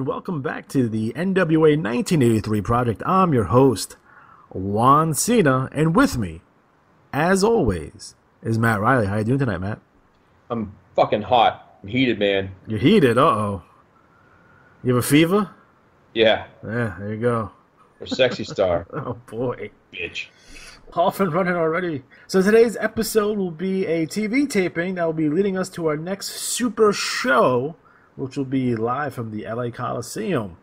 and welcome back to the NWA 1983 project. I'm your host, Juan Cena, and with me, as always, is Matt Riley. How you doing tonight, Matt? I'm fucking hot. I'm heated, man. You're heated? Uh-oh. You have a fever? Yeah. Yeah, there you go. Or sexy star. Oh, boy. Bitch. Off and running already. So today's episode will be a TV taping that will be leading us to our next super show, which will be live from the LA Coliseum.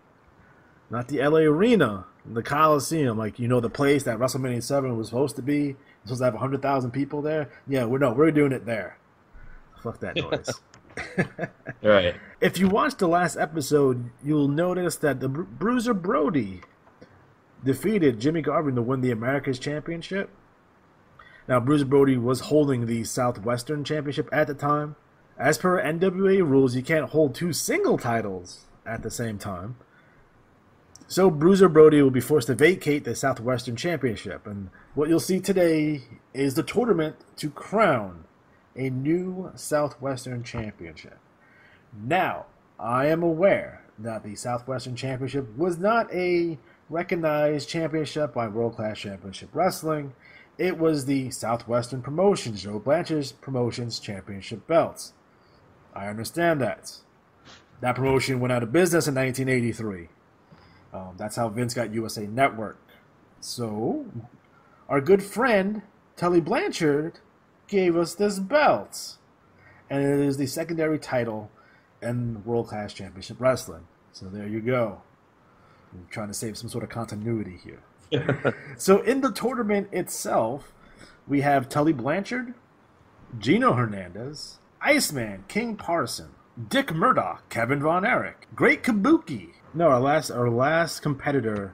Not the LA Arena, the Coliseum. Like, you know, the place that WrestleMania 7 was supposed to be. It's supposed to have 100,000 people there. Yeah, we're doing it there. Fuck that noise. Right. If you watched the last episode, you'll notice that the Bruiser Brody defeated Jimmy Garvin to win the America's Championship. Now, Bruiser Brody was holding the Southwestern Championship at the time. As per NWA rules, you can't hold two single titles at the same time. So Bruiser Brody will be forced to vacate the Southwestern Championship. And what you'll see today is the tournament to crown a new Southwestern Championship. Now, I am aware that the Southwestern Championship was not a recognized championship by World Class Championship Wrestling. It was the Southwestern Promotions, Joe Blanchard's Promotions Championship belts. I understand that. That promotion went out of business in 1983. That's how Vince got USA Network. So, our good friend, Tully Blanchard, gave us this belt. And it is the secondary title in World Class Championship Wrestling. So there you go. I'm trying to save some sort of continuity here. So in the tournament itself, we have Tully Blanchard, Gino Hernandez, Iceman, King Parson, Dick Murdoch, Kevin Von Erich, Great Kabuki. No, our last competitor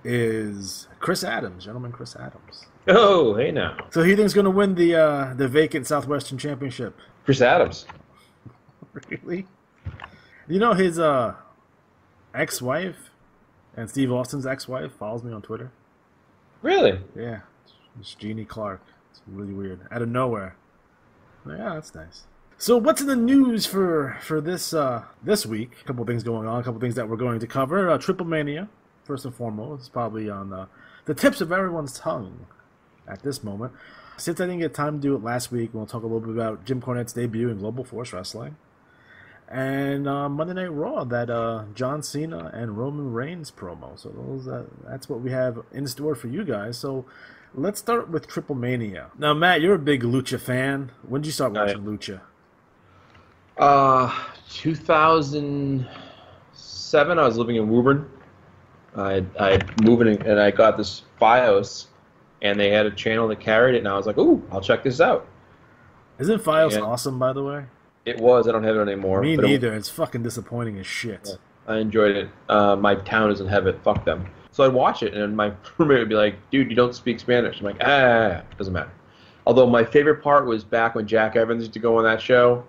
is Chris Adams, gentleman Chris Adams. Oh, hey now. So he thinks going to win the vacant Southwestern Championship. Chris Adams. Really? You know his ex-wife and Steve Austin's ex-wife follows me on Twitter. Really? Yeah, it's Jeannie Clark. It's really weird. Out of nowhere. Yeah, that's nice. So what's in the news for this week? A couple of things going on, a couple of things that we're going to cover. Triplemania, first and foremost, is probably on the tips of everyone's tongue at this moment. Since I didn't get time to do it last week, we'll talk a little bit about Jim Cornette's debut in Global Force Wrestling. And Monday Night Raw, that John Cena and Roman Reigns promo. So that's what we have in store for you guys. So let's start with Triplemania. Now, Matt, you're a big Lucha fan. When did you start watching Lucha? 2007. I was living in Woburn. I moved in and I got this Fios, and they had a channel that carried it, and I was like, "Ooh, I'll check this out." Isn't Fios awesome, by the way? It was. I don't have it anymore. Me neither. It's fucking disappointing as shit. Yeah, I enjoyed it. My town doesn't have it. Fuck them. So I'd watch it, and my roommate would be like, "Dude, you don't speak Spanish." I'm like, doesn't matter. Although my favorite part was back when Jack Evans used to go on that show.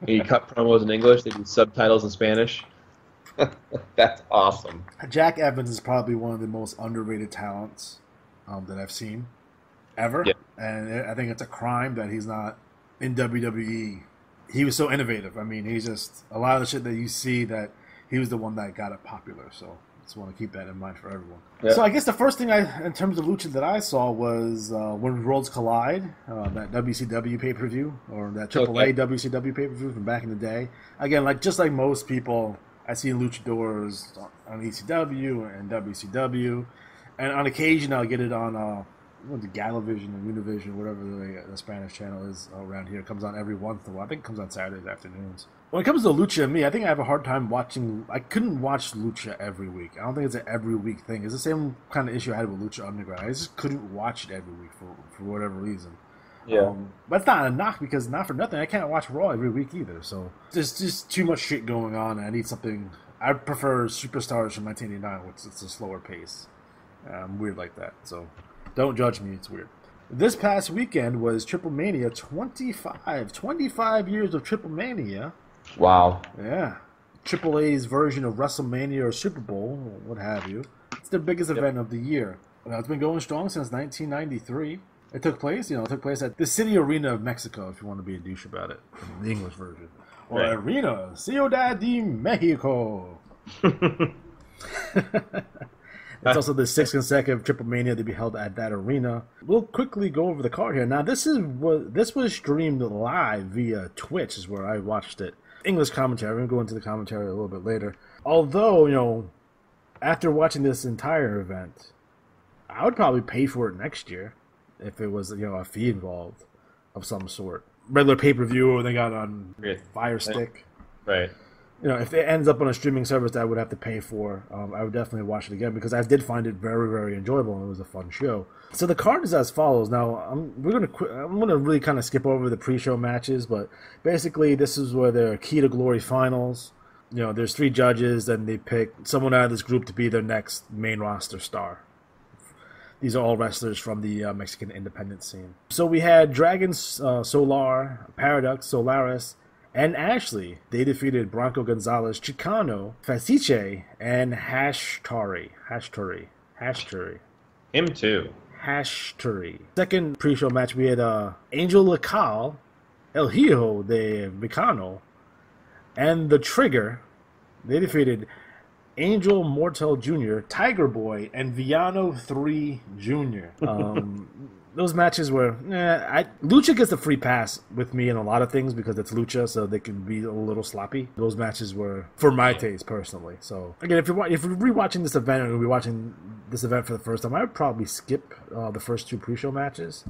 He cut promos in English. They did subtitles in Spanish. That's awesome. Jack Evans is probably one of the most underrated talents that I've seen ever. Yeah. And I think it's a crime that he's not in WWE. He was so innovative. I mean, he's just a lot of the shit that you see that he was the one that got it popular. So I just want to keep that in mind for everyone. Yeah. So I guess the first thing in terms of Lucha that I saw was When Worlds Collide, that WCW pay-per-view, or that AAA WCW pay-per-view from back in the day. Again, just like most people, I see luchadors on ECW and WCW, and on occasion I'll get it on the Galavision or Univision, whatever the Spanish channel is around here. It comes on every once in a while. I think it comes on Saturdays afternoons. When it comes to Lucha, I think I have a hard time watching. I couldn't watch Lucha every week. I don't think it's an every week thing. It's the same kind of issue I had with Lucha Underground. I just couldn't watch it every week for whatever reason. Yeah. But it's not a knock, because not for nothing, I can't watch Raw every week either. So there's just too much shit going on. I need something. I prefer Superstars from 1989, which is a slower pace. I'm weird like that, so don't judge me. It's weird. This past weekend was Triplemania 25. 25 years of Triplemania. Wow. Yeah. AAA's version of WrestleMania or Super Bowl, or what have you. It's the biggest event of the year. Now, it's been going strong since 1993. It took place at the City Arena of Mexico, if you want to be a douche about it, the English version. Or Arena, Ciudad de Mexico. It's also the sixth consecutive Triplemania to be held at that arena. We'll quickly go over the card here. Now, this was streamed live via Twitch, is where I watched it. English commentary. I'm going to go into the commentary a little bit later. Although, you know, after watching this entire event, I would probably pay for it next year if it was, you know, a fee involved of some sort. Regular pay-per-view, or they got on Fire Stick. Right. You know, if it ends up on a streaming service that I would have to pay for, I would definitely watch it again because I did find it very, very enjoyable and it was a fun show. So the card is as follows. Now, I'm gonna really kind of skip over the pre-show matches, but basically this is where the Key to Glory finals. You know, there's 3 judges, and they pick someone out of this group to be their next main roster star. These are all wrestlers from the Mexican independent scene. So we had Dragon, Solar, Paradox, Solaris, and Ashley. They defeated Bronco Gonzalez, Chicano, Fasiche, and Hashtari. Him too. Hashtari. Second pre-show match, we had Angel Lacal, El Hijo de Vicano, and The Trigger. They defeated Angel Mortel Jr., Tiger Boy, and Villano 3 Jr. Those matches were... Lucha gets a free pass with me in a lot of things because it's Lucha, so they can be a little sloppy. Those matches were, for my taste, personally. So, again, if you're rewatching this event or rewatching this event for the first time, I would probably skip the first 2 pre-show matches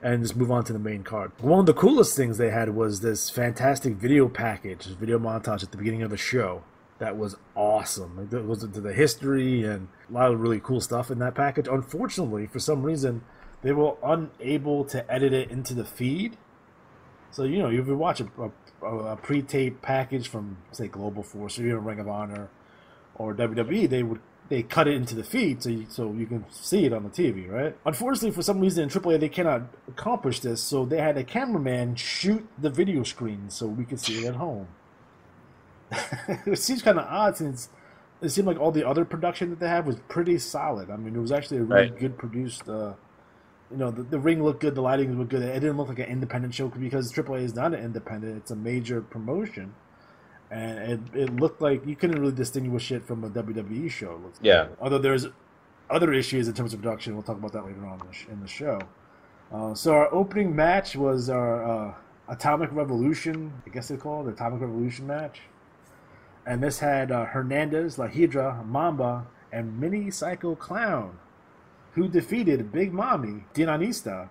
and just move on to the main card. One of the coolest things they had was this fantastic video package, video montage at the beginning of the show. That was awesome. It goes into the history and a lot of really cool stuff in that package. Unfortunately, for some reason, they were unable to edit it into the feed. So, you know, if you watch a pre-tape package from, say, Global Force or even Ring of Honor or WWE, they cut it into the feed so you can see it on the TV, right? Unfortunately, for some reason in AAA, they cannot accomplish this, so they had a cameraman shoot the video screen so we could see it at home. It seems kind of odd since it seemed like all the other production that they have was pretty solid. I mean, it was actually a really good produced. You know, the ring looked good, the lighting looked good. It didn't look like an independent show because AAA is not an independent; it's a major promotion, and it looked like you couldn't really distinguish it from a WWE show. Yeah. Although there's other issues in terms of production, we'll talk about that later on in the show. So our opening match was our Atomic Revolution. I guess they call it the Atomic Revolution match. And this had Hernandez, La Hydra, Mamba, and Mini Psycho Clown, who defeated Big Mami, Dinanista,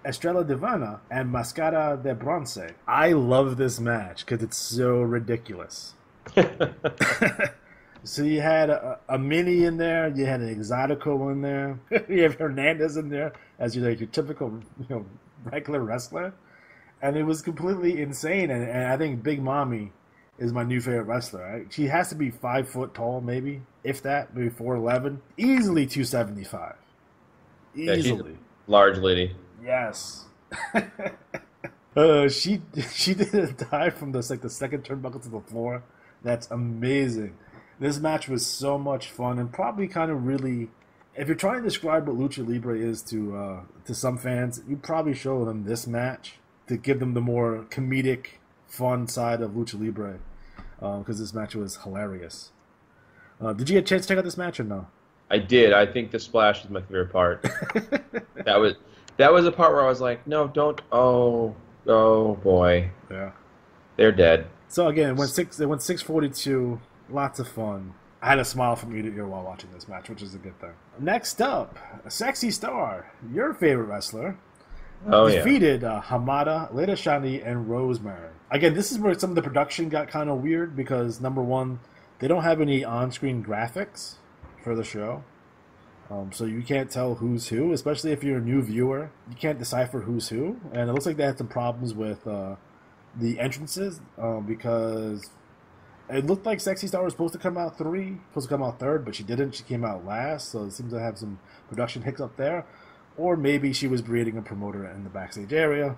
Estrella Divana, and Mascara de Bronce. I love this match because it's so ridiculous. So you had a Mini in there, you had an Exotico in there, you have Hernandez in there as your typical regular wrestler. And it was completely insane. And I think Big Mami is my new favorite wrestler. Right? She has to be 5 foot tall, maybe, if that, maybe 4'11". Easily 275. Easily. Yeah, she's a large lady. Yes. She did a dive from the second turnbuckle to the floor. That's amazing. This match was so much fun and probably kind of really, if you're trying to describe what Lucha Libre is to some fans, you probably show them this match to give them the more comedic, fun side of Lucha Libre. Because this match was hilarious. Did you get a chance to check out this match or no? I did. I think the splash was my favorite part. That was a part where I was like, no, don't. Oh boy. Yeah. They're dead. So again, it went 6:42. Lots of fun. I had a smile from ear to ear while watching this match, which is a good thing. Next up, Sexy Star, your favorite wrestler, defeated Hamada, Leda Shani, and Rosemary. Again, this is where some of the production got kind of weird because, number one, they don't have any on-screen graphics for the show. So you can't tell who's who, especially if you're a new viewer. You can't decipher who's who. And it looks like they had some problems with the entrances because it looked like Sexy Star was supposed to come out third, but she didn't. She came out last, so it seems to have some production hiccup there. Or maybe she was breeding a promoter in the backstage area.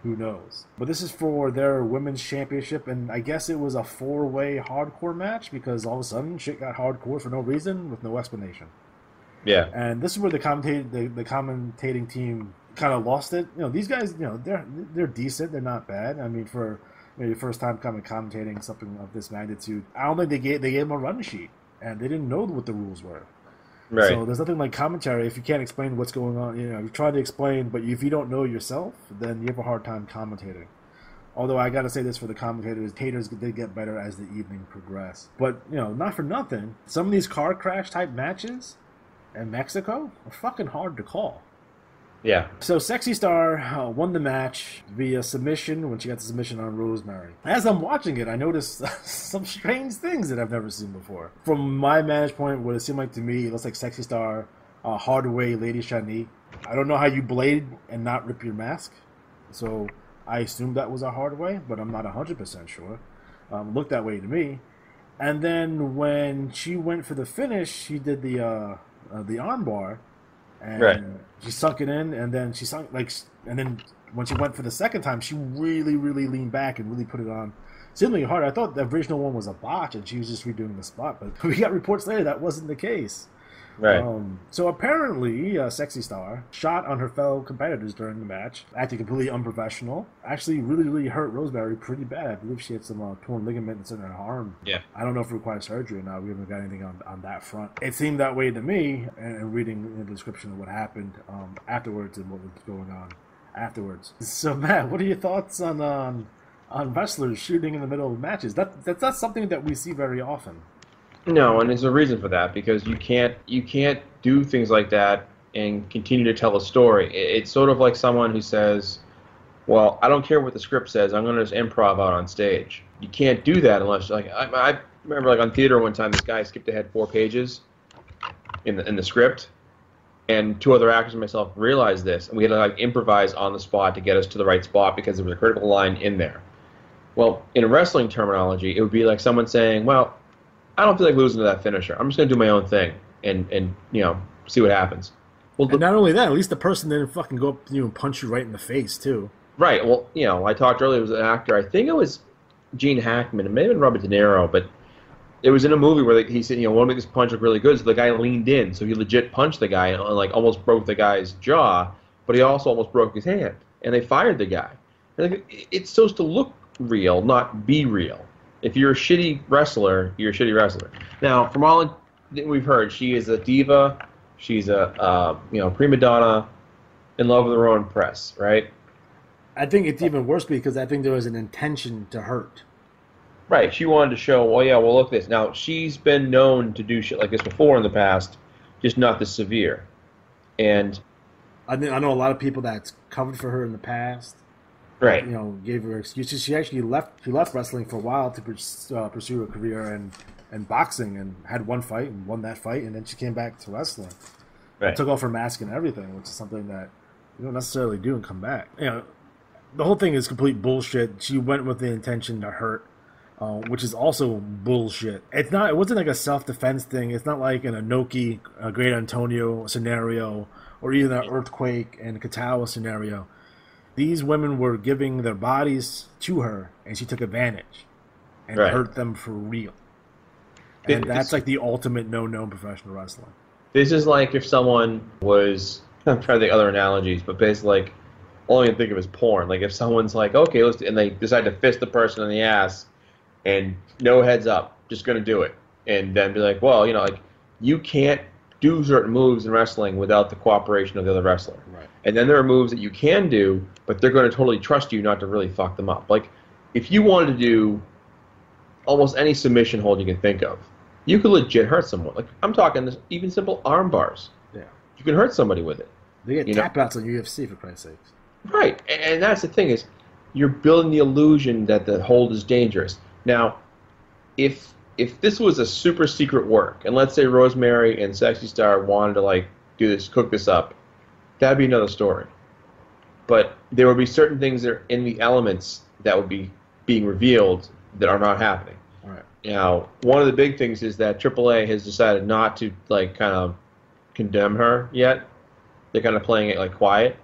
Who knows? But this is for their women's championship, and I guess it was a 4-way hardcore match because all of a sudden shit got hardcore for no reason with no explanation. Yeah. And this is where the commentating team kind of lost it. These guys, they're decent. They're not bad. I mean, for maybe first time kind of commentating something of this magnitude. I don't think they gave him a run sheet, and they didn't know what the rules were. Right. So there's nothing like commentary if you can't explain what's going on. You know, you try to explain, but if you don't know yourself, then you have a hard time commentating. Although I got to say this for the commentators, haters did get better as the evening progressed. But, you know, not for nothing, some of these car crash type matches in Mexico are fucking hard to call. Yeah. So Sexy Star won the match via submission when she got the submission on Rosemary. As I'm watching it, I noticed some strange things that I've never seen before. From my vantage point, what it seemed like to me, it looks like Sexy Star, Hardaway, Lady Shani. I don't know how you blade and not rip your mask. So I assumed that was a Hardaway, but I'm not 100% sure. Looked that way to me. And then when she went for the finish, she did the armbar. And she sunk it in, and then and then when she went for the second time, she really, really leaned back and really put it on extremely hard. I thought the original one was a botch, and she was just redoing the spot, but we got reports later that wasn't the case. Right. So apparently, Sexy Star shot on her fellow competitors during the match, acting completely unprofessional. Actually, really, really hurt Rosemary pretty bad. I believe she had some torn ligaments in her arm. Yeah. I don't know if it requires surgery or not. We haven't got anything on that front. It seemed that way to me, and reading the description of what happened afterwards and what was going on afterwards. So, Matt, what are your thoughts on wrestlers shooting in the middle of matches? That's not something that we see very often. No, and there's a reason for that, because you can't do things like that and continue to tell a story. It's sort of like someone who says, well, I don't care what the script says, I'm going to just improv out on stage. You can't do that unless, like, I remember, like, on theater one time, this guy skipped ahead 4 pages in the script, and 2 other actors and myself realized this, and we had to, like, improvise on the spot to get us to the right spot because there was a critical line in there. Well, in wrestling terminology, it would be like someone saying, well, I don't feel like losing to that finisher. I'm just going to do my own thing and you know, see what happens. Well, and not only that, at least the person didn't fucking go up to you and punch you right in the face, too. Right. Well, you know, I talked earlier, it was an actor. I think it was Gene Hackman. It may have been Robert De Niro, but it was in a movie where he said, you know, want to make this punch look really good. So the guy leaned in. So he legit punched the guy and, like, almost broke the guy's jaw, but he also almost broke his hand. And they fired the guy. And it's supposed to look real, not be real. If you're a shitty wrestler, you're a shitty wrestler. Now, from all that we've heard, she is a diva. She's a prima donna in love with her own press, right? I think it's even worse because I think there was an intention to hurt. Right. She wanted to show, well, yeah, well, look at this. Now, she's been known to do shit like this before in the past, just not this severe. And I know a lot of people that's covered for her in the past. Right. You know, gave her excuses. She actually left wrestling for a while to pursue a career in boxing, and had one fight and won that fight, and then she came back to wrestling. Right. And took off her mask and everything, which is something that you don't necessarily do and come back. You know, the whole thing is complete bullshit. She went with the intention to hurt, which is also bullshit. It wasn't like a self-defense thing. It's not like an Inoki, a Great Antonio scenario, or even an Earthquake and Katawa scenario. These women were giving their bodies to her, and she took advantage and hurt them for real. And that's like the ultimate no-no in professional wrestling. This is like if someone was, I'm trying to think of other analogies, but basically, like, all I can think of is porn. Like if someone's like, okay, and they decide to fist the person in the ass, and no heads up, just going to do it. And then be like, well, you know, like, you can't do certain moves in wrestling without the cooperation of the other wrestler. Right. And then there are moves that you can do, but they're going to totally trust you not to really fuck them up. Like, if you wanted to do almost any submission hold you can think of, you could legit hurt someone. Like, I'm talking even simple arm bars. Yeah. You can hurt somebody with it. They get tap outs on UFC, for Christ's sakes. Right. And that's the thing, is you're building the illusion that the hold is dangerous. Now, if this was a super secret work, and let's say Rosemary and Sexy Star wanted to, like, do this, cook this up, that'd be another story. But there would be certain things that are in the elements that would be being revealed that are not happening. Right. Now, one of the big things is that AAA has decided not to, like, kind of condemn her yet. They're kind of playing it, like, quiet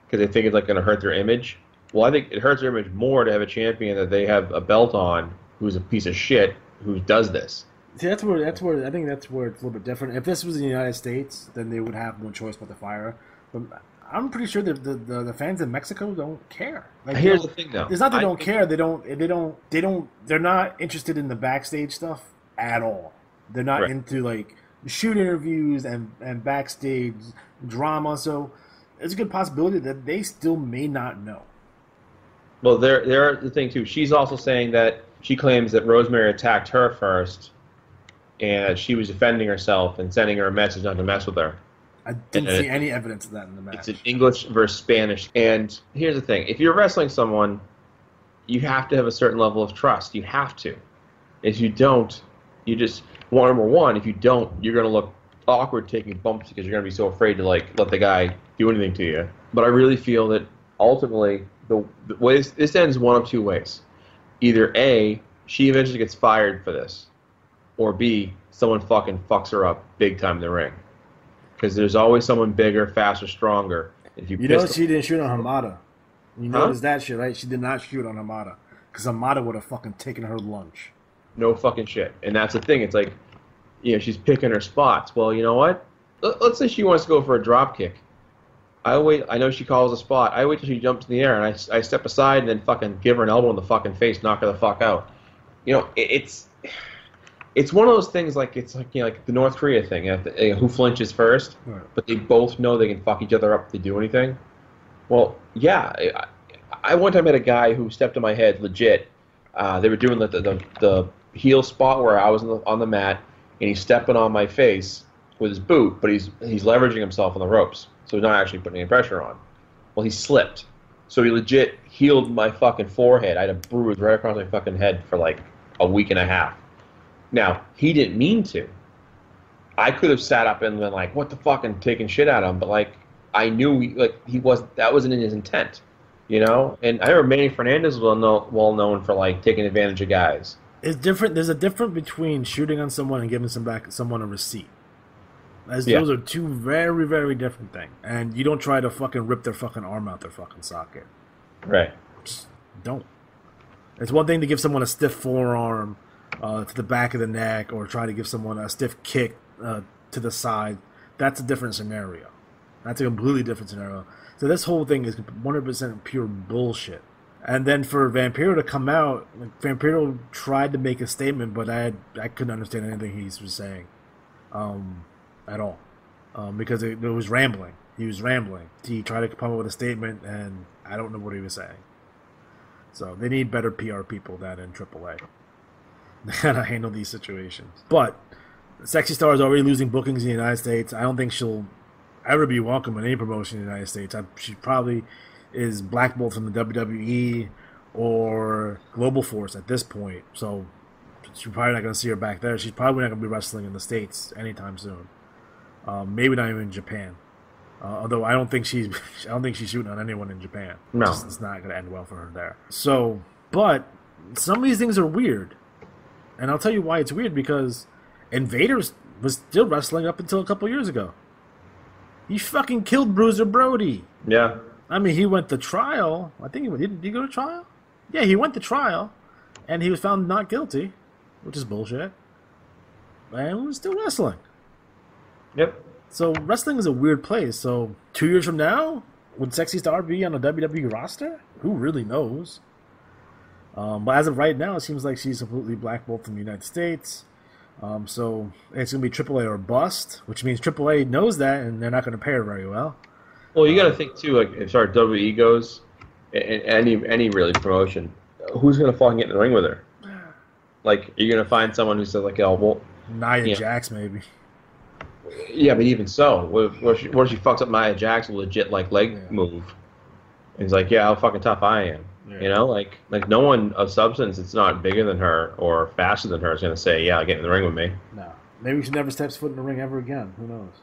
because they think it's, like, going to hurt their image. Well, I think it hurts their image more to have a champion that they have a belt on who's a piece of shit who does this. See, that's where I think that's where it's a little bit different. If this was in the United States, then they would have no choice but to fire her. But I'm pretty sure that the fans in Mexico don't care. Like, Here's the thing, though. It's not they don't care. They're not interested in the backstage stuff at all. They're not into like shoot interviews and backstage drama. So it's a good possibility that they still may not know. Well, there the thing too. She's also saying that she claims that Rosemary attacked her first, and she was defending herself and sending her a message not to mess with her. I didn't see any evidence of that in the match. It's in English versus Spanish. And here's the thing. If you're wrestling someone, you have to have a certain level of trust. You have to. If you don't, you just... Well, number one, if you don't, you're going to look awkward taking bumps because you're going to be so afraid to like let the guy do anything to you. But I really feel that ultimately, the way this ends one of two ways. Either A, she eventually gets fired for this. Or B, someone fucking fucks her up big time in the ring. Because there's always someone bigger, faster, stronger. If you know she didn't shoot on Hamada. You notice that shit, right? She did not shoot on Hamada. Because Hamada would have fucking taken her lunch. No fucking shit. And that's the thing. It's like, you know, she's picking her spots. Well, you know what? Let's say she wants to go for a drop kick. I know she calls a spot. I wait till she jumps in the air, and I step aside and then fucking give her an elbow in the fucking face, knock her the fuck out. You know, it's one of those things like it's like, you know, like the North Korea thing, who flinches first, but they both know they can fuck each other up if they do anything. Well, yeah, I one time had a guy who stepped on my head legit. They were doing the heel spot where I was on the mat, and he's stepping on my face with his boot, but he's leveraging himself on the ropes, so he's not actually putting any pressure on. Well, he slipped, so he legit healed my fucking forehead. I had a bruise right across my fucking head for like a week and a half. Now, he didn't mean to. I could have sat up and been like, what the fuck, and taking shit at him, but like, I knew that wasn't in his intent, you know? And I remember Manny Hernandez was well known for like taking advantage of guys. It's different. There's a difference between shooting on someone and giving someone a receipt. Those are two very, very different things. And you don't try to fucking rip their fucking arm out their fucking socket. Right. Just don't. It's one thing to give someone a stiff forearm to the back of the neck, or try to give someone a stiff kick to the side. That's a different scenario. That's a completely different scenario. So this whole thing is 100% pure bullshit. And then for Vampiro to come out, Vampiro tried to make a statement, but I couldn't understand anything he was saying at all, because it was rambling. He was rambling. He tried to come up with a statement, and I don't know what he was saying. So they need better PR people than in AAA to handle these situations. But Sexy Star is already losing bookings in the United States. I don't think she'll ever be welcome in any promotion in the United States. She probably is blackballed from the WWE or Global Force at this point. So she's probably not going to see her back there. She's probably not going to be wrestling in the States anytime soon. Maybe not even in Japan. Although I don't think she's shooting on anyone in Japan. No, it's not going to end well for her there. So, but some of these things are weird, and I'll tell you why it's weird. Because Invader was still wrestling up until a couple years ago. He fucking killed Bruiser Brody. Yeah. I mean, he went to trial. I think did he go to trial? Yeah, he went to trial, and he was found not guilty, which is bullshit. And he was still wrestling. Yep. So wrestling is a weird place. So 2 years from now, would Sexy Star be on a WWE roster? Who really knows? But as of right now, it seems like she's completely blackballed from the United States. So it's going to be AAA or bust, which means AAA knows that, and they're not going to pay her very well. Well, you got to think too, like as far as WWE goes, and any really promotion, who's going to fucking get in the ring with her? Like, you're going to find someone who says like, "Oh, well, Nia Jax maybe." Yeah, but even so, what if she fucks up Nia Jax with a legit like leg move? And he's like, "Yeah, how fucking tough I am." Yeah. You know, like no one of substance that's not bigger than her or faster than her is going to say, "Yeah, get in the ring with me." No, maybe she never steps foot in the ring ever again. Who knows?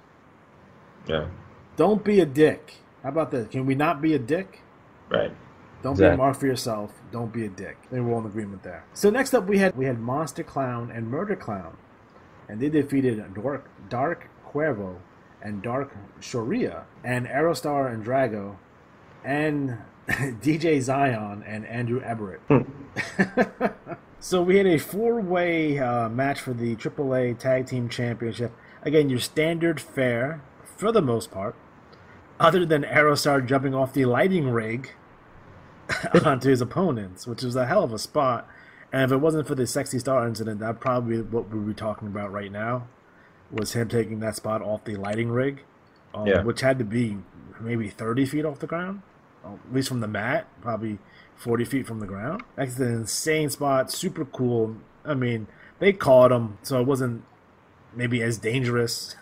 Yeah. Don't be a dick. How about that? Can we not be a dick? Right. Don't be a mark for yourself. Don't be a dick. They were all in agreement there. So next up, we had Monster Clown and Murder Clown, and they defeated Dark Cuervo and Dark Shoria and Aerostar and Drago and DJ Zion and Andrew Everett. So we had a 4-way match for the AAA Tag Team Championship. Again, your standard fare for the most part. other than Aerostar jumping off the lighting rig onto his opponents, which was a hell of a spot. And if it wasn't for the Sexy Star incident, that probably what we'd be talking about right now was him taking that spot off the lighting rig, which had to be maybe 30 feet off the ground, at least from the mat, probably 40 feet from the ground. That's an insane spot, super cool. I mean, they caught him, so it wasn't maybe as dangerous.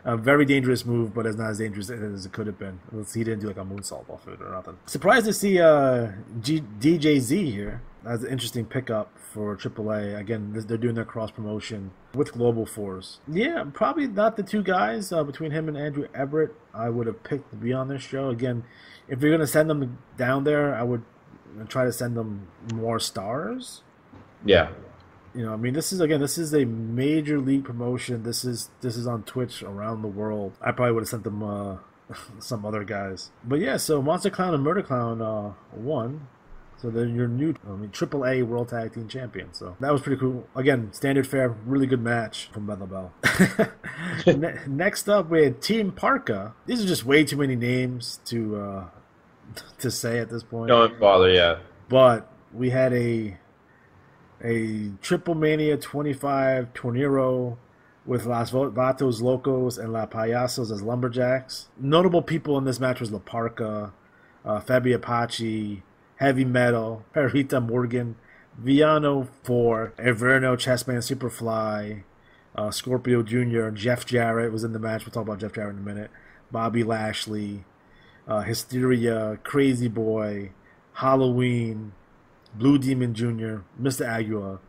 A very dangerous move, but it's not as dangerous as it could have been. He didn't do like a moonsault off it or nothing. Surprised to see DJZ here. That's an interesting pickup for AAA. Again, they're doing their cross promotion with Global Force. Yeah, probably not the two guys between him and Andrew Everett I would have picked to be on this show. Again, if you're going to send them down there, I would try to send them more stars. Yeah. You know, I mean, this is a major league promotion. This is on Twitch around the world. I probably would have sent them some other guys. But yeah, so Monster Clown and Murder Clown won. So they're your new, AAA World Tag Team Champions. So that was pretty cool. Again, standard fare, really good match from Bell Bell. Next up, we had Team Parka. These are just way too many names to say at this point. Don't bother, yeah. But we had a Triplemania 25 Tornero with Los Vatos Locos and La Payasos as lumberjacks. Notable people in this match was La Parka, Fabi Apache, Heavy Metal, Perita Morgan, Viano 4, Everno, Chessman, Superfly, Scorpio Jr., Jeff Jarrett was in the match. We'll talk about Jeff Jarrett in a minute. Bobby Lashley, Hysteria, Crazy Boy, Halloween, Blue Demon Jr., Mr. Aguila,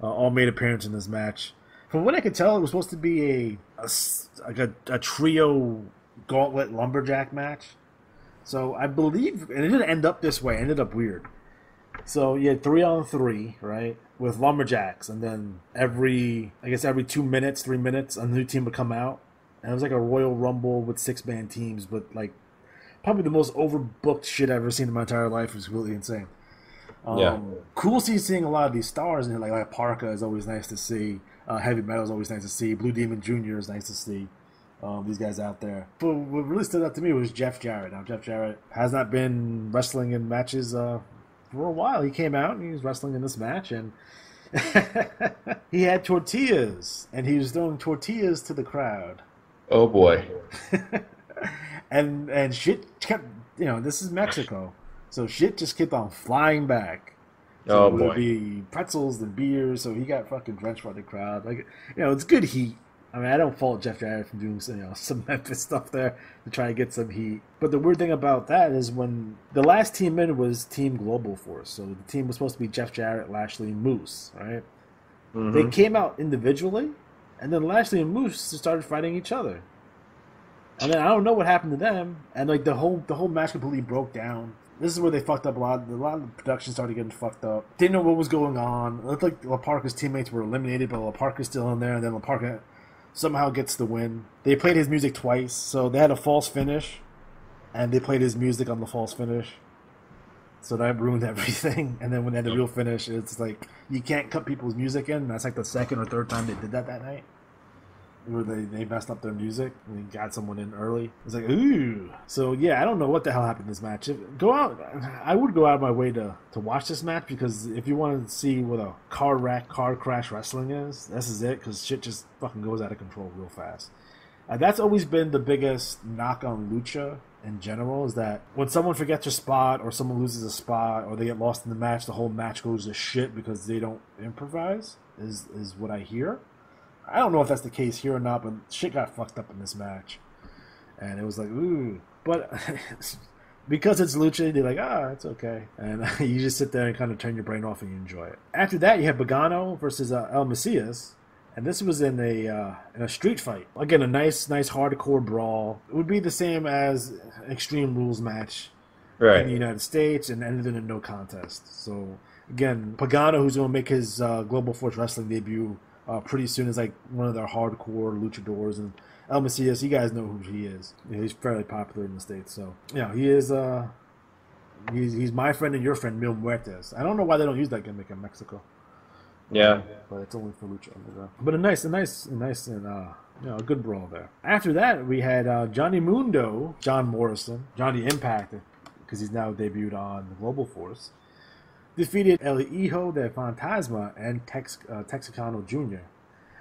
all made appearance in this match. From what I could tell, it was supposed to be a trio gauntlet lumberjack match. So I believe, and it didn't end up this way. It ended up weird. So you had 3-on-3, right, with lumberjacks, and then every 2 minutes, 3 minutes, a new team would come out, and it was like a Royal Rumble with 6-man teams, but like probably the most overbooked shit I've ever seen in my entire life. It was completely insane. Cool seeing a lot of these stars in here, like Parka is always nice to see. Heavy Metal is always nice to see. Blue Demon Jr. is nice to see. These guys out there. But what really stood out to me was Jeff Jarrett. Now, Jeff Jarrett has not been wrestling in matches for a while. He came out and he was wrestling in this match, and he had tortillas, and he was throwing tortillas to the crowd. Oh boy! and shit kept, this is Mexico, so shit just kept on flying back. So it would be pretzels and beers, so he got fucking drenched by the crowd. Like, it's good heat. I mean, I don't fault Jeff Jarrett from doing some Memphis stuff there to try to get some heat. But the weird thing about that is when the last team in was Team Global Force. So the team was supposed to be Jeff Jarrett, Lashley, and Moose, right? Mm-hmm. They came out individually, and then Lashley and Moose started fighting each other. And then I don't know what happened to them, and like the whole match completely broke down. This is where they fucked up a lot. A lot of the production started getting fucked up. Didn't know what was going on. It looked like La Parka's teammates were eliminated, but La Parka's still in there, and then La Parka somehow gets the win. They played his music twice, so they had a false finish, and they played his music on the false finish. So that ruined everything. And then when they had the real finish, it's like you can't cut people's music in. That's like the second or third time they did that night, where they messed up their music and they got someone in early. It's like, ooh. So yeah, I don't know what the hell happened in this match. I would go out of my way to watch this match, because if you want to see what a car crash wrestling is, this is it, because shit just fucking goes out of control real fast. That's always been the biggest knock on Lucha in general, is that when someone forgets a spot, or someone loses a spot, or they get lost in the match, the whole match goes to shit because they don't improvise, is what I hear. I don't know if that's the case here or not, but shit got fucked up in this match. And it was like, ooh. But because it's Lucha, they're like, it's okay. And you just sit there and kind of turn your brain off and you enjoy it. After that, you have Pagano versus El Mesias. And this was in a street fight. Again, a nice hardcore brawl. It would be the same as Extreme Rules match in the United States, and ended in a no contest. So, again, Pagano, who's going to make his Global Force Wrestling debut pretty soon, is like one of their hardcore luchadors. And El Mesias, you guys know who he is. He's fairly popular in the States. So, he is... he's my friend and your friend, Mil Muertes. I don't know why they don't use that gimmick in Mexico. Yeah, but it's only for Lucha Underground. But a nice and A good brawl there. After that, we had Johnny Mundo, John Morrison, Johnny Impact, because he's now debuted on the Global Force, defeated El Hijo de Fantasma and Texicano Jr.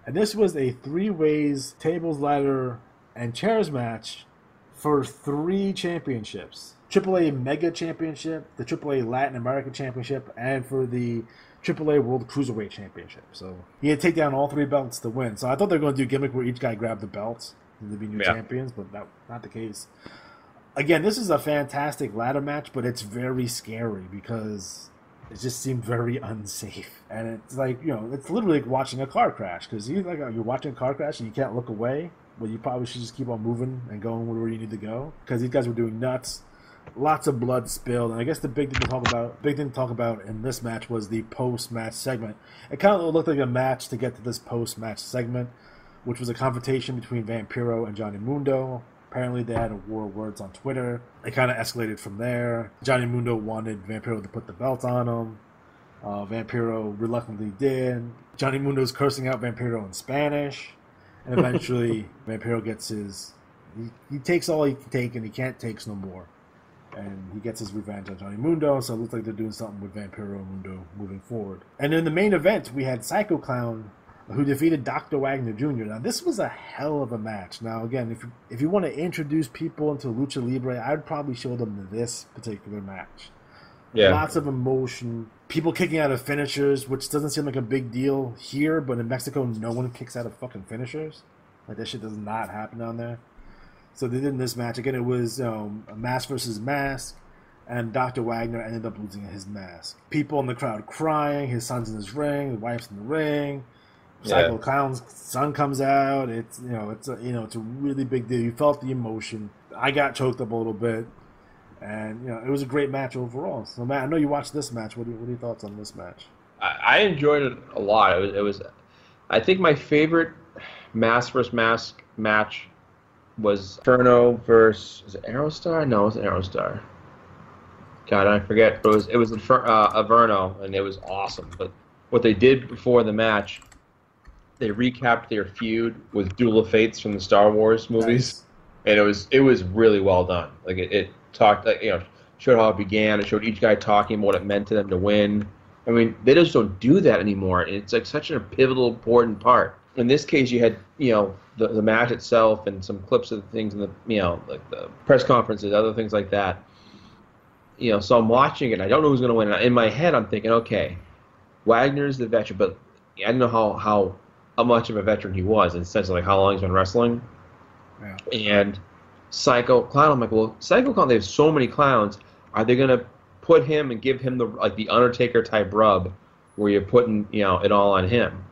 And this was a three-ways tables, ladder, and chairs match for 3 championships. AAA Mega Championship, the AAA Latin America Championship, and for the AAA World Cruiserweight Championship. So he had to take down all 3 belts to win. So I thought they were going to do a gimmick where each guy grabbed the belts and they'd be new champions, but that's not the case. Again, this is a fantastic ladder match, but it's very scary because it just seemed very unsafe. And it's like, it's literally like watching a car crash, because you're watching a car crash and you can't look away. Well, you probably should just keep on moving and going where you need to go, because these guys were doing nuts. Lots of blood spilled, and I guess the big thing to talk about in this match was the post-match segment. It kind of looked like a match to get to this post-match segment, which was a confrontation between Vampiro and Johnny Mundo. Apparently, they had a war of words on Twitter. It kind of escalated from there. Johnny Mundo wanted Vampiro to put the belt on him. Vampiro reluctantly did. Johnny Mundo's cursing out Vampiro in Spanish, and eventually Vampiro gets his. He takes all he can take, and he can't take no more. And he gets his revenge on Johnny Mundo, so it looks like they're doing something with Vampiro and Mundo moving forward. And in the main event, we had Psycho Clown, who defeated Dr. Wagner Jr. Now, this was a hell of a match. Now, again, if you want to introduce people into Lucha Libre, I'd probably show them this particular match. Yeah. Lots of emotion. People kicking out of finishers, which doesn't seem like a big deal here, but in Mexico, no one kicks out of fucking finishers. Like, that shit does not happen down there. So they did in this match. Again, it was a mask versus mask, and Dr. Wagner ended up losing his mask. People in the crowd crying, his son's in his ring, the wife's in the ring. Psycho Clown's son comes out. It's a really big deal. You felt the emotion. I got choked up a little bit, and it was a great match overall. So, Matt, I know you watched this match. What are your thoughts on this match? I enjoyed it a lot. It was I think my favorite mask versus mask match was Inferno versus, is it Aerostar? No, it wasn't Aerostar. God, I forget. But it was Inferno, and it was awesome. But what they did before the match, they recapped their feud with Duel of Fates from the Star Wars movies, and it was really well done. Like it talked, showed how it began. It showed each guy talking about what it meant to them to win. I mean, they just don't do that anymore, and it's like such a pivotal, important part. In this case, you had the match itself and some clips of the things in the like the press conferences, other things like that. So I'm watching it. I don't know who's going to win. And in my head, I'm thinking, okay, Wagner's the veteran, but I don't know how much of a veteran he was in the sense of like how long he's been wrestling. Yeah. And Psycho Clown, I'm like, well, Psycho Clown, they have so many clowns. Are they going to put him and give him the Undertaker type rub where you're putting it all on him?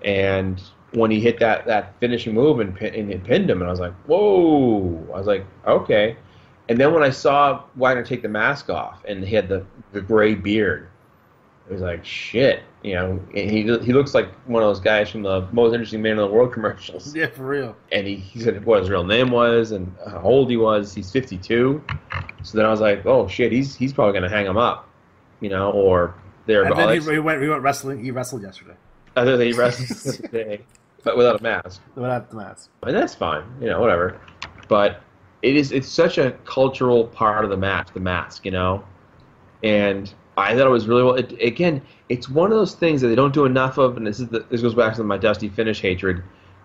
And when he hit that finishing move and pinned him, and I was like, whoa! I was like, okay. And then when I saw Wagner take the mask off and he had the gray beard, it was like, shit. And he looks like one of those guys from the Most Interesting Man in the World commercials. Yeah, for real. And he said what his real name was and how old he was. He's 52. So then I was like, oh shit, he's probably gonna hang him up, or thereabouts. And then he went wrestling. He wrestled yesterday. I thought he wrestled today, but without a mask. Without the mask. And that's fine, whatever. But it's such a cultural part of the match, the mask, And I thought it was really well. Again, it's one of those things that they don't do enough of, and this goes back to my Dusty Finish hatred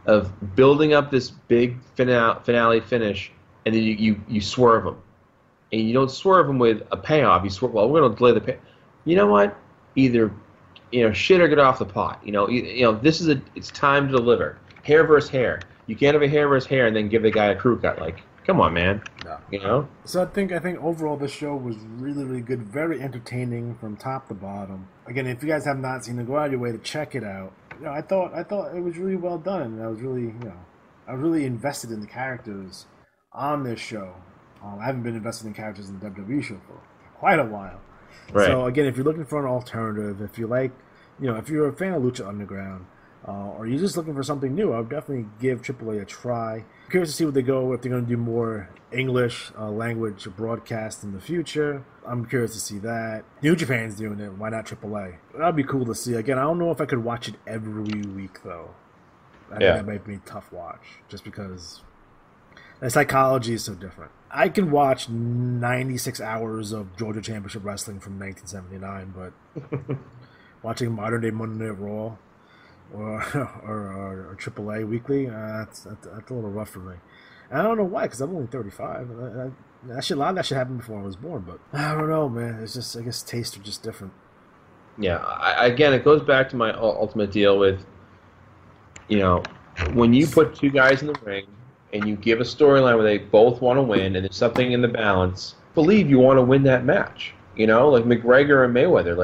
of building up this big finale finish, and then you swerve them, and you don't swerve them with a payoff. You swerve. Well, we're going to delay the pay. You know what? Either shit or get off the pot. This is it's time to deliver. Hair versus hair. You can't have a hair versus hair and then give the guy a crew cut. Like, come on, man. No. So I think overall this show was really, really good, very entertaining from top to bottom. Again, if you guys have not seen it, go out of your way to check it out. I thought it was really well done, and I was really, I was really invested in the characters on this show. I haven't been invested in characters in the WWE show for quite a while. Right. So again, if you're looking for an alternative, if you like, if you're a fan of Lucha Underground, or you're just looking for something new, I would definitely give AAA a try. I'm curious to see what they go, if they're going to do more English language broadcast in the future. I'm curious to see that. New Japan's doing it. Why not AAA? That'd be cool to see. Again, I don't know if I could watch it every week, though. I think that might be a tough watch, just because the psychology is so different. I can watch 96 hours of Georgia Championship Wrestling from 1979, but watching modern day Monday Night Raw or AAA Weekly, that's a little rough for me. And I don't know why, because I'm only 35. A lot of that shit happened before I was born, but I don't know, man. It's just, I guess tastes are just different. Yeah, again, it goes back to my ultimate deal with, when you put two guys in the ring and you give a storyline where they both want to win and there's something in the balance, believe you want to win that match. Like McGregor and Mayweather,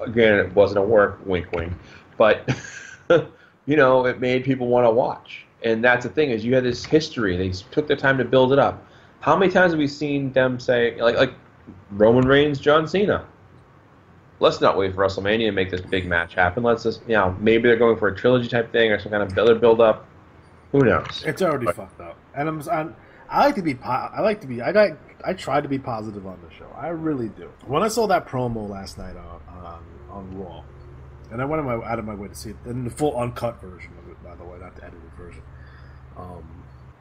again, it wasn't a work, wink, wink, but, it made people want to watch. And that's the thing, is you had this history. They took their time to build it up. How many times have we seen them say, like Roman Reigns, John Cena? Let's not wait for WrestleMania to make this big match happen. Let's just, maybe they're going for a trilogy type thing or some kind of other build up. Who knows? It's already fucked up. And I try to be positive on the show. I really do. When I saw that promo last night on Raw, and I went out of my way to see it, in the full uncut version of it, by the way, not the edited version.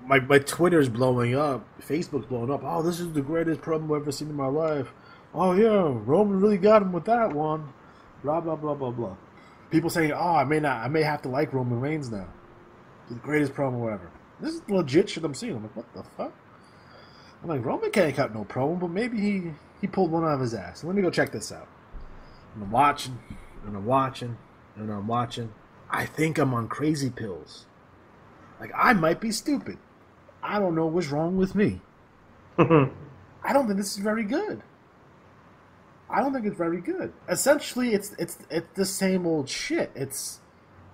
My Twitter's blowing up, Facebook's blowing up. Oh, this is the greatest promo I've ever seen in my life. Oh yeah, Roman really got him with that one. Blah blah blah blah blah. People saying, oh, I may have to like Roman Reigns now. The greatest promo ever. This is legit shit I'm seeing. I'm like, what the fuck? I'm like, Roman can't cut no promo, but maybe he pulled one out of his ass. Let me go check this out. And I'm watching, and I'm watching, and I'm watching. I think I'm on crazy pills. Like, I might be stupid. I don't know what's wrong with me. I don't think this is very good. I don't think it's very good. Essentially, it's the same old shit. It's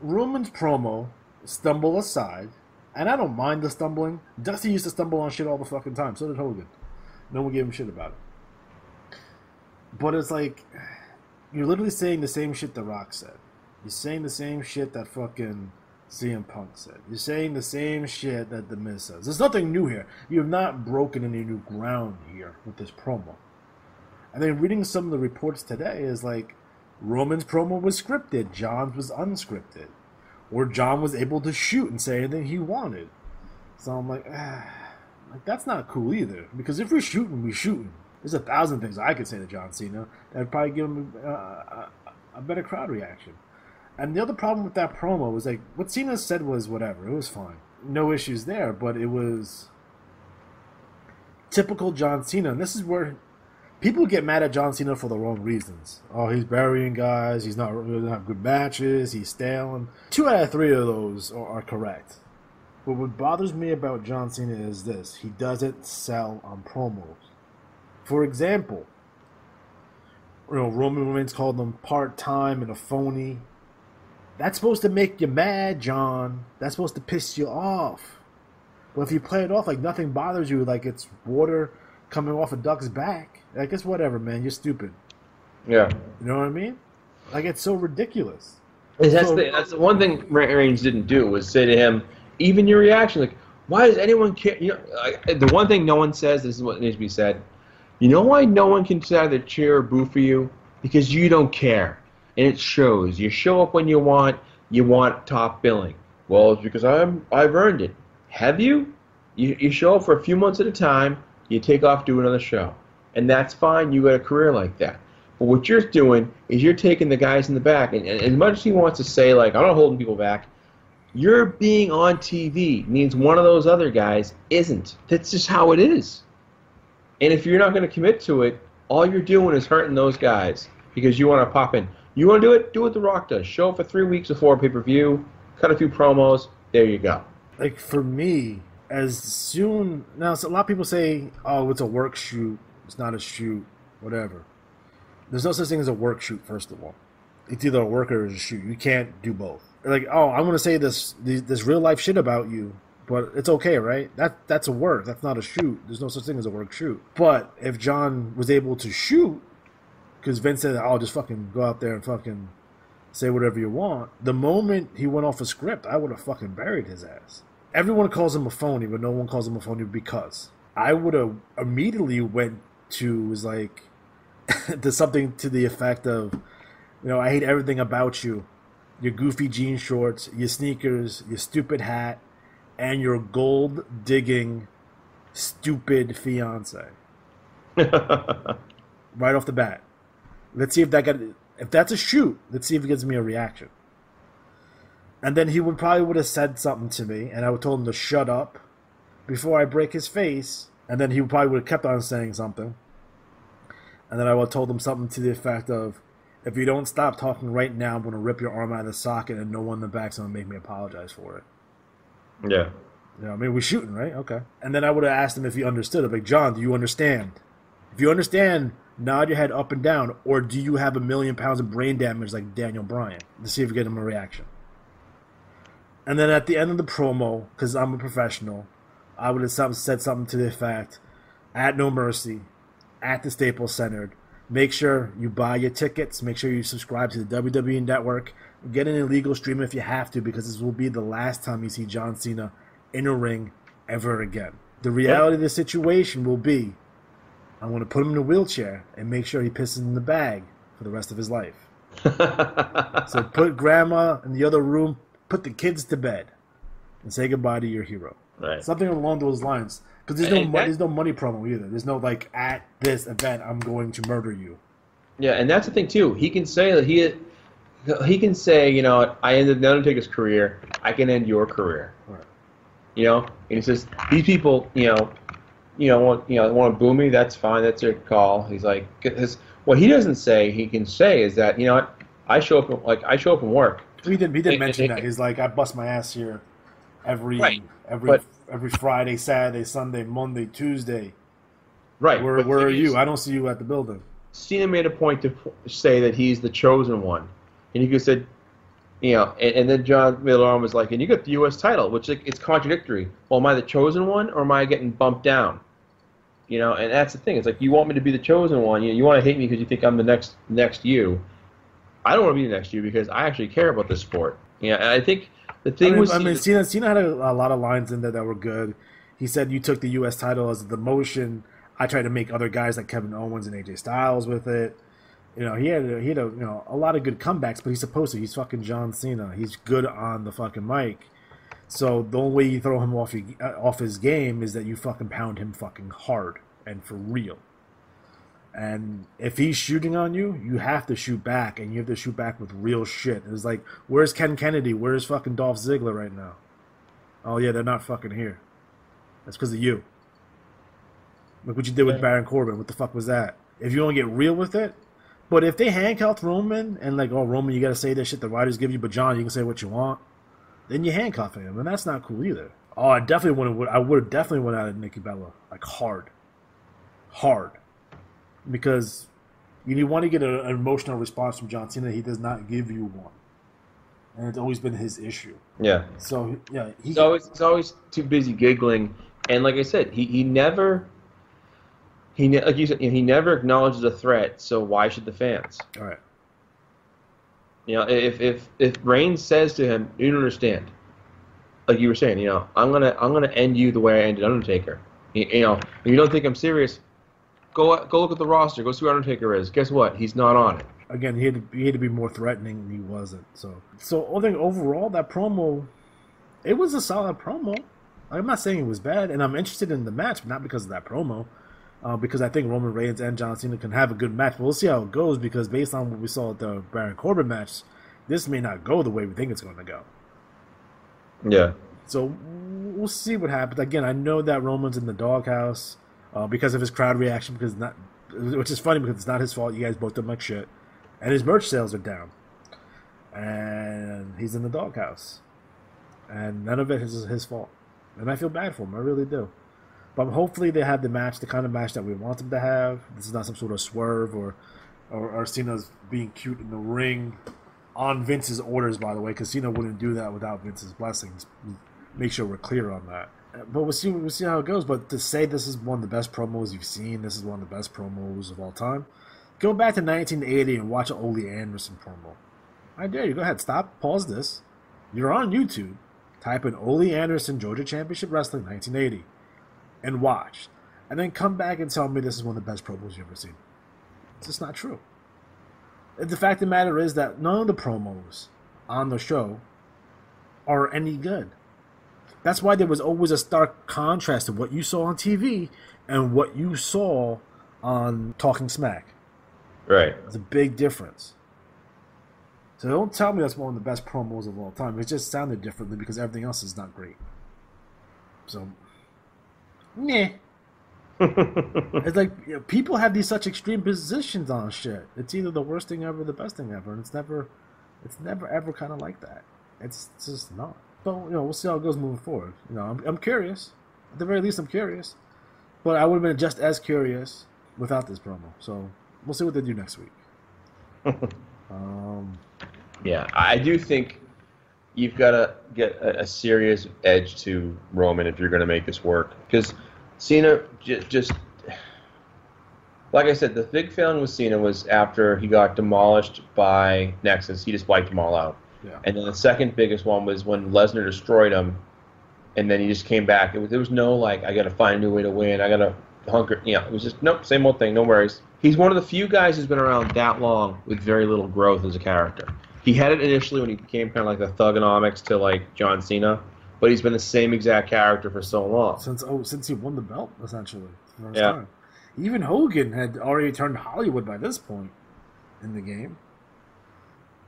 Roman's promo, stumble aside, and I don't mind the stumbling. Dusty used to stumble on shit all the fucking time. So did Hogan. No one gave him shit about it. But it's like, you're literally saying the same shit The Rock said. You're saying the same shit that fucking CM Punk said. You're saying the same shit that The Miz says. There's nothing new here. You have not broken any new ground here with this promo. And then reading some of the reports today is like, Roman's promo was scripted, John's was unscripted. Or John was able to shoot and say anything he wanted. So I'm like, that's not cool either. Because if we're shooting, we're shooting. There's 1,000 things I could say to John Cena that would probably give him a better crowd reaction. And the other problem with that promo was, like, what Cena said was whatever. It was fine. No issues there, but it was typical John Cena. And this is where people get mad at John Cena for the wrong reasons. Oh, he's burying guys. He doesn't have good matches. He's stale. And 2 out of 3 of those are correct. But what bothers me about John Cena is this. He doesn't sell on promos. For example, Roman Reigns called him part-time and a phony. That's supposed to make you mad, John. That's supposed to piss you off. But if you play it off like nothing bothers you, like it's water coming off a duck's back, like, it's whatever, man. You're stupid. Yeah. You know what I mean? Like, it's so ridiculous. That's the one thing Reigns didn't do, was say to him, even your reaction, like, why does anyone care? The one thing no one says, this is what needs to be said. You know why no one can sit out of their chair or boo for you? Because you don't care. And it shows. You show up when you want top billing. Well, it's because I've earned it. Have you? You show up for a few months at a time, you take off, do another show. And that's fine, you got a career like that. But what you're doing is you're taking the guys in the back, and as much as he wants to say, like, I'm not holding people back, you're being on TV means one of those other guys isn't. That's just how it is. And if you're not going to commit to it, all you're doing is hurting those guys because you want to pop in. You want to do it? Do what The Rock does. Show up for 3 weeks before a pay-per-view, cut a few promos, there you go. Like, for me, as soon... Now, so a lot of people say, oh, it's a work shoot, it's not a shoot, whatever. There's no such thing as a work shoot, first of all. It's either a work or a shoot. You can't do both. Like, oh, I'm going to say this real-life shit about you, but it's okay, right? That's a work. That's not a shoot. There's no such thing as a work shoot. But if John was able to shoot, because Vince said, oh, just fucking go out there and fucking say whatever you want, the moment he went off a script, I would have fucking buried his ass. Everyone calls him a phony, but no one calls him a phony because. I would have immediately went to, was like, to something to the effect of, I hate everything about you. your goofy jean shorts, your sneakers, your stupid hat, and your gold-digging, stupid fiance. Right off the bat. Let's see if if that's a shoot, let's see if it gives me a reaction. And then he would have said something to me, and I would told him to shut up before I break his face, and then he would have kept on saying something. And then I would have told him something to the effect of, if you don't stop talking right now, I'm going to rip your arm out of the socket, and no one in the back's going to make me apologize for it. Yeah. I mean, we're shooting, right? Okay. And then I would have asked him if he understood. I'm like, John, do you understand? If you understand, nod your head up and down, or do you have 1,000,000 pounds of brain damage like Daniel Bryan? To see if we get him a reaction. And then at the end of the promo, because I'm a professional, I would have said something to the effect, at No Mercy, at the Staples Center, make sure you buy your tickets, make sure you subscribe to the WWE Network, get an illegal stream if you have to, because this will be the last time you see John Cena in a ring ever again. The reality of the situation will be, I'm going to put him in a wheelchair and make sure he pisses in the bag for the rest of his life. So put grandma in the other room, put the kids to bed, and say goodbye to your hero. Right. Something along those lines. Because there's no money promo either. There's no, like, at this event, I'm going to murder you. Yeah, and that's the thing, too. He can say that he can say, you know, I ended the Undertaker's career. I can end your career. Right. You know? And he says, these people, want to boo me. That's fine. That's your call. He's like, what he doesn't say, he can say is that, you know what? I show up and work. He did mention that. He's like, I bust my ass here every Friday, Saturday, Sunday, Monday, Tuesday. Right. Where are you? I don't see you at the building. Cena made a point to say that he's the chosen one. And he said, and then John Miller was like, and you got the U.S. title, which it's contradictory. Well, am I the chosen one, or am I getting bumped down? And that's the thing. It's like, you want me to be the chosen one. You want to hate me because you think I'm the next you. I don't want to be the next you because I actually care about this sport. And I think the thing Cena had a lot of lines in there that were good. He said, you took the U.S. title as a demotion. I tried to make other guys like Kevin Owens and AJ Styles with it. He had a lot of good comebacks, but he's supposed to. He's fucking John Cena. He's good on the fucking mic. So the only way you throw him off his game is that you fucking pound him fucking hard and for real. And if he's shooting on you, you have to shoot back, and you have to shoot back with real shit. It's like, where's Ken Kennedy? Where's fucking Dolph Ziggler right now? Oh yeah, they're not fucking here. That's because of you. Look what you did with Baron Corbin. What the fuck was that? If you don't get real with it. But if they handcuffed Roman and like, oh, Roman, you got to say that shit the writers give you, but John, you can say what you want, then you're handcuffing him, and that's not cool either. Oh, I would have definitely went out at Nikki Bella, like hard, because you want to get an emotional response from John Cena. He does not give you one, and it's always been his issue. Yeah. So yeah, he's always too busy giggling, and like I said, he never. Like you said, he never acknowledges a threat. So why should the fans? All right. If Reigns says to him, "You don't understand," like you were saying, I'm gonna end you the way I ended Undertaker. If you don't think I'm serious, go look at the roster. Go see who Undertaker is. Guess what? He's not on it. Again, he had to be more threatening, and he wasn't. So I think overall that promo, it was a solid promo. I'm not saying it was bad, and I'm interested in the match, but not because of that promo. Because I think Roman Reigns and John Cena can have a good match. But we'll see how it goes, because based on what we saw at the Baron Corbin match, this may not go the way we think it's going to go. Yeah. So we'll see what happens. Again, I know that Roman's in the doghouse because of his crowd reaction, which is funny because it's not his fault. You guys both done like shit. And his merch sales are down. And he's in the doghouse. And none of it is his fault. And I feel bad for him. I really do. But hopefully they have the kind of match that we want them to have. This is not some sort of swerve or Cena's being cute in the ring on Vince's orders, by the way, because Cena wouldn't do that without Vince's blessings. Make sure we're clear on that. But we'll see how it goes. But to say this is one of the best promos you've seen, this is one of the best promos of all time, go back to 1980 and watch an Ole Anderson promo. I dare you. Go ahead. Stop. Pause this. You're on YouTube. Type in Ole Anderson Georgia Championship Wrestling 1980. And watch. And then come back and tell me this is one of the best promos you've ever seen. It's just not true. The fact of the matter is that none of the promos on the show are any good. That's why there was always a stark contrast of what you saw on TV and what you saw on Talking Smack. Right. It's a big difference. So don't tell me that's one of the best promos of all time. It just sounded differently because everything else is not great. So, meh. It's like, you know, people have these such extreme positions on shit. It's either the worst thing ever or the best thing ever, and it's never ever kind of like that. It's just not. So, you know, we'll see how it goes moving forward. You know, I'm curious. At the very least, I'm curious. But I would have been just as curious without this promo. So we'll see what they do next week. Yeah, I do think you've got to get a serious edge to Roman if you're going to make this work. Because Cena just, like I said, the big failing with Cena was after he got demolished by Nexus. He just wiped them all out. Yeah. And then the second biggest one was when Lesnar destroyed him, and then he just came back. There was no, like, I got to find a new way to win. I got to hunker. You know, it was just, nope, same old thing, no worries. He's one of the few guys who's been around that long with very little growth as a character. He had it initially when he became kind of like the thugonomics to, like, John Cena, but he's been the same exact character for so long. Since he won the belt, essentially. First yeah. time. Even Hogan had already turned Hollywood by this point in the game.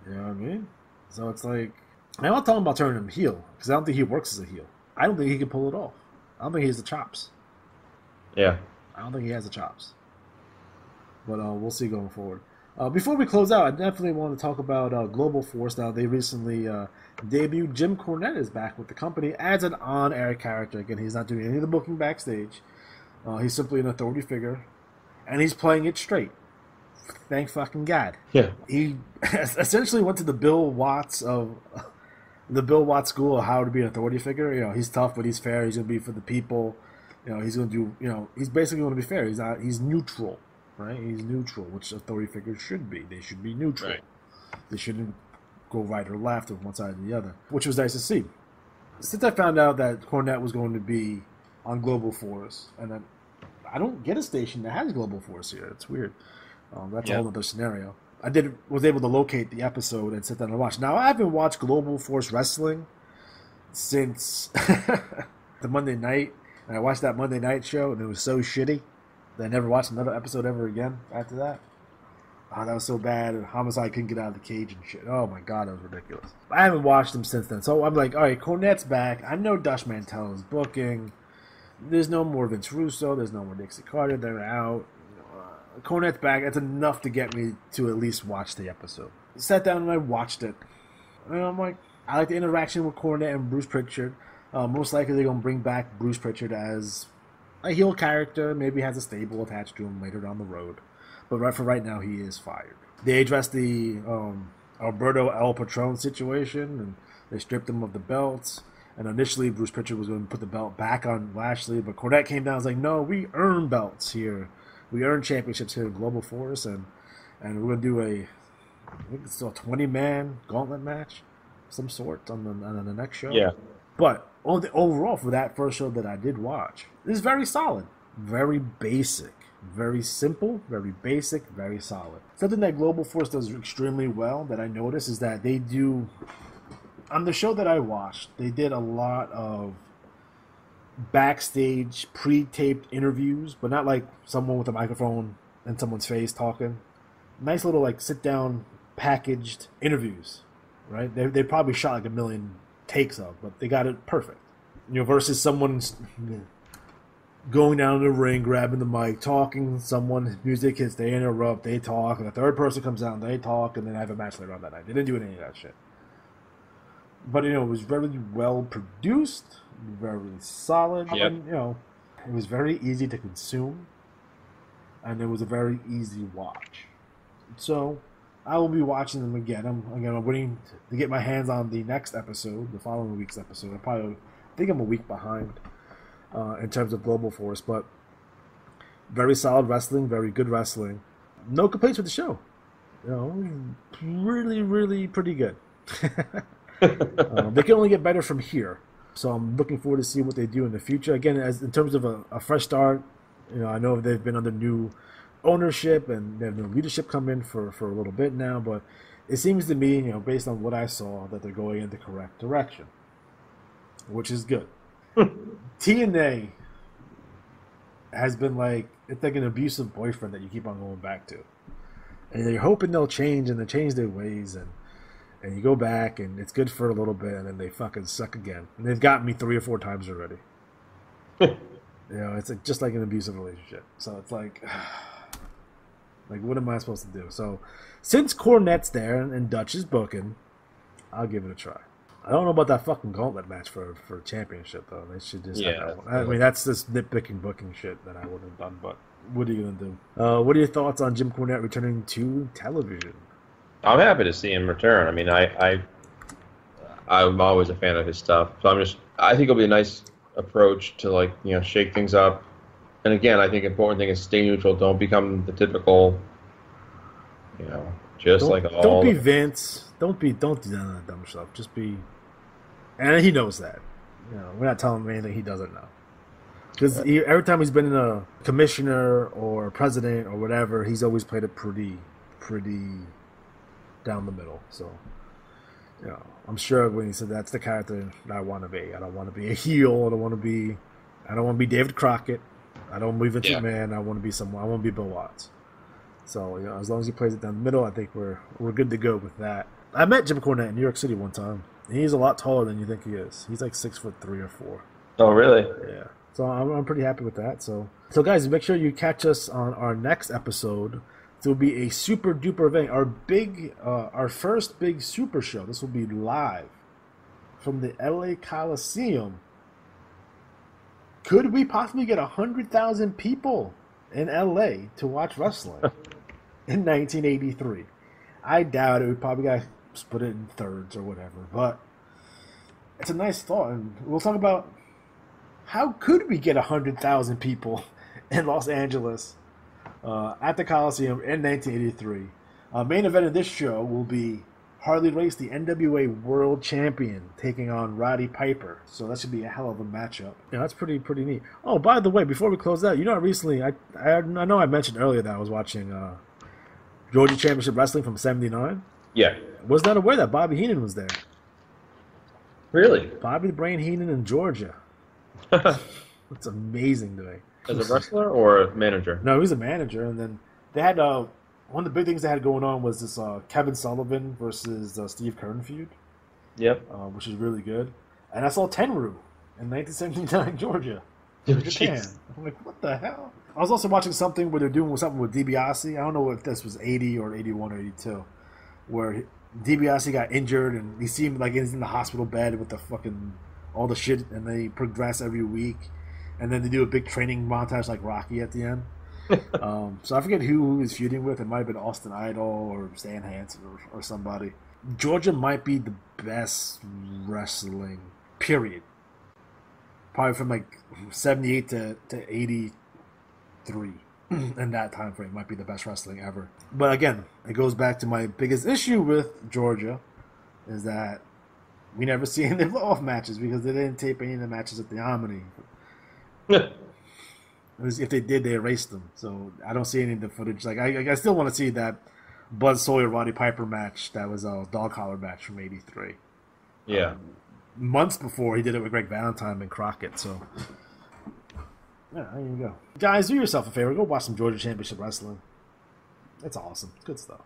You know what I mean? So it's like, I'm not talking about turning him heel, because I don't think he works as a heel. I don't think he can pull it off. I don't think he has the chops. Yeah. I don't think he has the chops. But we'll see going forward. Before we close out, I definitely want to talk about Global Force. Now, they recently debuted. Jim Cornette is back with the company as an on-air character. Again, he's not doing any of the booking backstage. He's simply an authority figure. And he's playing it straight. Thank fucking God. Yeah. He essentially went to the Bill Watts school of how to be an authority figure. You know, he's tough, but he's fair. He's going to be for the people. You know, he's going to do, you know, he's basically going to be fair. He's neutral, right? He's neutral, which authority figures should be. They should be neutral. Right. They shouldn't go right or left or one side or the other, which was nice to see. Since I found out that Cornette was going to be on Global Force, and then I don't get a station that has Global Force here. It's weird. That's a whole other scenario. I was able to locate the episode and sit down and watch. Now, I haven't watched Global Force Wrestling since the Monday night. And I watched that Monday night show, and it was so shitty that I never watched another episode ever again after that. Oh, that was so bad. And Homicide couldn't get out of the cage and shit. Oh, my God, that was ridiculous. I haven't watched them since then. So I'm like, all right, Cornette's back. I know Dutch Mantel is booking. There's no more Vince Russo. There's no more Dixie Carter. They're out. Cornette's back. That's enough to get me to at least watch the episode. I sat down and I watched it. And I'm like, I like the interaction with Cornette and Bruce Pritchard. Most likely they're going to bring back Bruce Pritchard as a heel character. Maybe has a stable attached to him later down the road. But for right now, he is fired. They addressed the Alberto El Patron situation, and they stripped him of the belts. And initially, Bruce Pritchard was going to put the belt back on Lashley, but Cornette came down and was like, no, we earn belts here. We earn championships here in Global Force, and we're going to do I think it's still a 20-man gauntlet match of some sort on the next show. Yeah. But overall, for that first show that I did watch, it's very solid, very basic, very simple, very basic, very solid. Something that Global Force does extremely well that I noticed is that they do, on the show that I watched, they did a lot of backstage pre-taped interviews, but not like someone with a microphone in someone's face talking. Nice little like sit-down packaged interviews, right? They probably shot like a million takes of, but they got it perfect. You know, versus someone's going down the ring, grabbing the mic, talking, someone, music hits, they interrupt, they talk, and the third person comes out and they talk, and then have a match later on that night. They didn't do any of that shit. But, you know, it was very well produced, very solid, and, you know, it was very easy to consume, and it was a very easy watch. So, I will be watching them again. I'm waiting to get my hands on the next episode, the following week's episode. I think I'm a week behind in terms of Global Force, but very solid wrestling, very good wrestling. No complaints with the show. You know, really, really pretty good. They can only get better from here. So I'm looking forward to see what they do in the future. Again, as in terms of a fresh start, you know, I know they've been under new ownership and they have new leadership come in for a little bit now, but it seems to me, based on what I saw, that they're going in the correct direction, which is good. TNA has been it's like an abusive boyfriend that you keep on going back to. And you're hoping they'll change, and they change their ways, and you go back, and it's good for a little bit, and then they fucking suck again. And they've gotten me 3 or 4 times already. It's just like an abusive relationship. So it's like what am I supposed to do? So since Cornette's there and Dutch is booking, I'll give it a try. I don't know about that fucking gauntlet match for a championship, though. They should just have that one. I mean, that's just nitpicking booking shit that I wouldn't have done, but what are you going to do? What are your thoughts on Jim Cornette returning to television? I'm happy to see him return. I mean, I'm always a fan of his stuff. So I think it'll be a nice approach to shake things up. And again, I think important thing is stay neutral. Don't become the typical, Don't be Vince. Don't do that dumb stuff. Just be, and he knows that. We're not telling him anything he doesn't know. Because every time he's been in a commissioner or president or whatever, he's always played it pretty down the middle. So, I'm sure when he said that's the character that I want to be. I don't want to be a heel. I don't want to be David Crockett. I don't want to be Vince McMahon. I want to be someone. I want to be Bill Watts. So, as long as he plays it down the middle, I think we're good to go with that. I met Jim Cornette in New York City one time. He's a lot taller than you think he is. He's like 6'3" or 4. Oh, really? Yeah. So I'm pretty happy with that. So guys, make sure you catch us on our next episode. It will be a super duper event. Our first big super show. This will be live from the LA Coliseum. Could we possibly get 100,000 people in LA to watch wrestling in 1983? I doubt it. We probably got to split it in thirds or whatever. But it's a nice thought. And we'll talk about how could we get 100,000 people in Los Angeles at the Coliseum in 1983. Main event of this show will be Harley Race, the NWA World Champion, taking on Roddy Piper. So that should be a hell of a matchup. Yeah, that's pretty neat. Oh, by the way, before we close out, recently, I know I mentioned earlier that I was watching Georgia Championship Wrestling from '79. Yeah. Was not aware that Bobby Heenan was there. Really? Bobby the Brain Heenan in Georgia. That's amazing to me. As a wrestler or a manager? No, he was a manager. And then they had one of the big things they had going on was this Kevin Sullivan versus Steve Keirn feud. Yep. Which is really good. And I saw Tenru in 1979 Georgia. Japan. I'm like, what the hell? I was also watching something where they're doing something with DiBiase. I don't know if this was 80 or 81 or 82, where DiBiase got injured and he seemed like he's in the hospital bed with the fucking all the shit, and they progress every week, and then they do a big training montage like Rocky at the end. So I forget who he was feuding with. It might have been Austin Idol or Stan Hansen or somebody. Georgia might be the best wrestling, period. Probably from like 78 to 83 in that time frame might be the best wrestling ever. But again, it goes back to my biggest issue with Georgia is that we never see any blow-off matches because they didn't tape any of the matches at the Omni. If they did, they erased them. So I don't see any of the footage. Like I still want to see that Buzz Sawyer Roddy Piper match that was a dog collar match from '83. Yeah. Months before he did it with Greg Valentine and Crockett. So yeah, there you go. Guys, do yourself a favor. Go watch some Georgia Championship Wrestling. It's awesome. It's good stuff.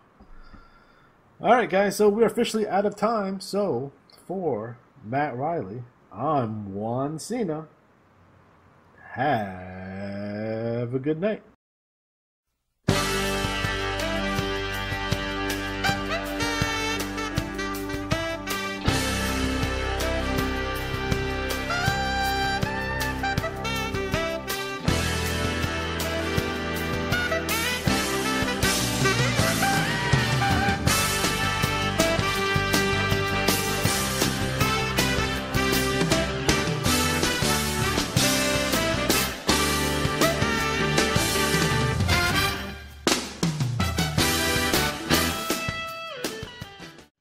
All right, guys. So we're officially out of time. So for Matt Riley, I'm Juan Cena. Have a good night.